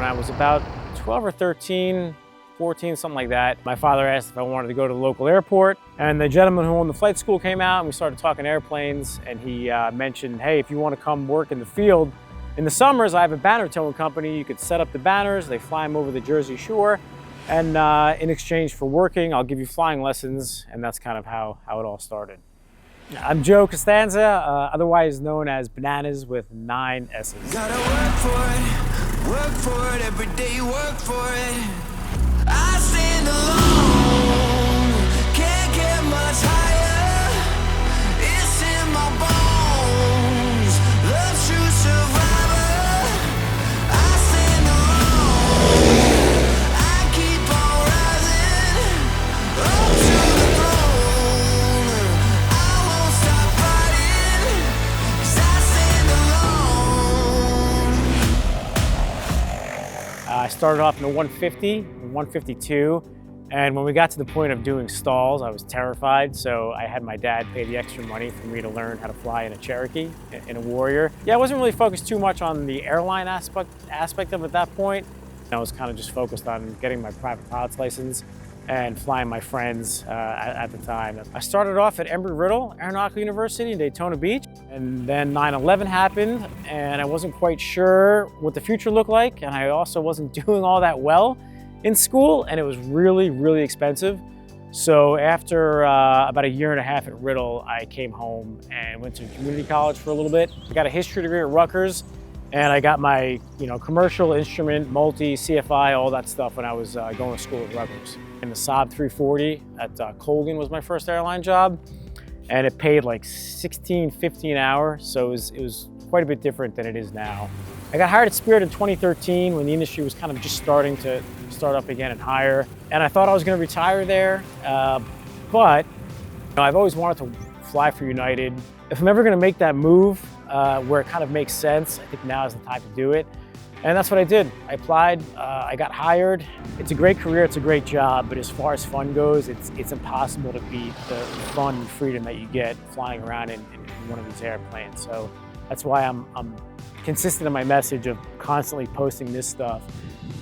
When I was about 12 or 13, 14, something like that, my father asked if I wanted to go to the local airport, and the gentleman who owned the flight school came out and we started talking airplanes, and he mentioned, hey, if you want to come work in the field, in the summers I have a banner towing company. You could set up the banners, they fly them over the Jersey Shore, and in exchange for working, I'll give you flying lessons, and that's kind of how it all started. I'm Joe Costanza, otherwise known as Bananas with 9 S's. Gotta work for it, every day work for it. I stand alone, can't get much higher. It's in my bones, love's true survivor. I stand alone, I keep on rising up to the throne. I won't stop fighting, 'cause I stand alone. I started off in a 150, 152, and when we got to the point of doing stalls, I was terrified, so I had my dad pay the extra money for me to learn how to fly in a Cherokee, in a Warrior. Yeah, I wasn't really focused too much on the airline aspect of it at that point. I was kind of just focused on getting my private pilot's license and flying my friends at the time. I started off at Embry-Riddle Aeronautical University in Daytona Beach, and then 9/11 happened, and I wasn't quite sure what the future looked like, and I also wasn't doing all that well in school, and it was really, really expensive. So after about a year and a half at Riddle, I came home and went to community college for a little bit. I got a history degree at Rutgers, and I got my commercial instrument, multi, CFI, all that stuff when I was going to school at Rutgers. And the Saab 340 at Colgan was my first airline job, and it paid like $16, $15 an hour, so it was quite a bit different than it is now. I got hired at Spirit in 2013 when the industry was kind of just starting to start up again and hire, and I thought I was going to retire there, but I've always wanted to fly for United. If I'm ever going to make that move where it kind of makes sense, I think now is the time to do it. And that's what I did. I applied, I got hired. It's a great career, it's a great job, but as far as fun goes, it's impossible to beat the fun and freedom that you get flying around in one of these airplanes. So that's why I'm consistent in my message of constantly posting this stuff,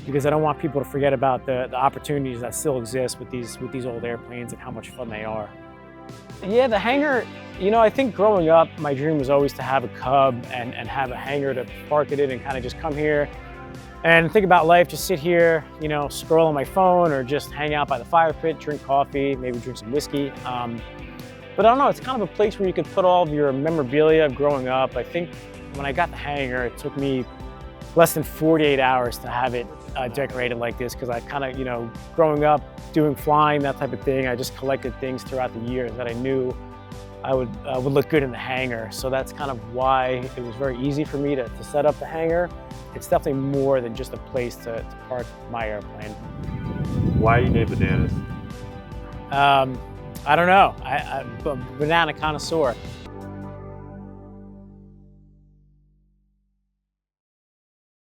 because I don't want people to forget about the opportunities that still exist with these old airplanes and how much fun they are. Yeah, the hangar, I think growing up, my dream was always to have a Cub and have a hangar to park it in and kind of just come here and think about life, just sit here, scroll on my phone or just hang out by the fire pit, drink coffee, maybe drink some whiskey. But I don't know, it's kind of a place where you could put all of your memorabilia of growing up. I think when I got the hangar, it took me less than 48 hours to have it decorated like this, because I kind of, growing up, doing flying, that type of thing, I just collected things throughout the years that I knew I would look good in the hangar. So that's kind of why it was very easy for me to set up the hangar. It's definitely more than just a place to park my airplane. Why are you named Bananas? I don't know. I'm a banana connoisseur.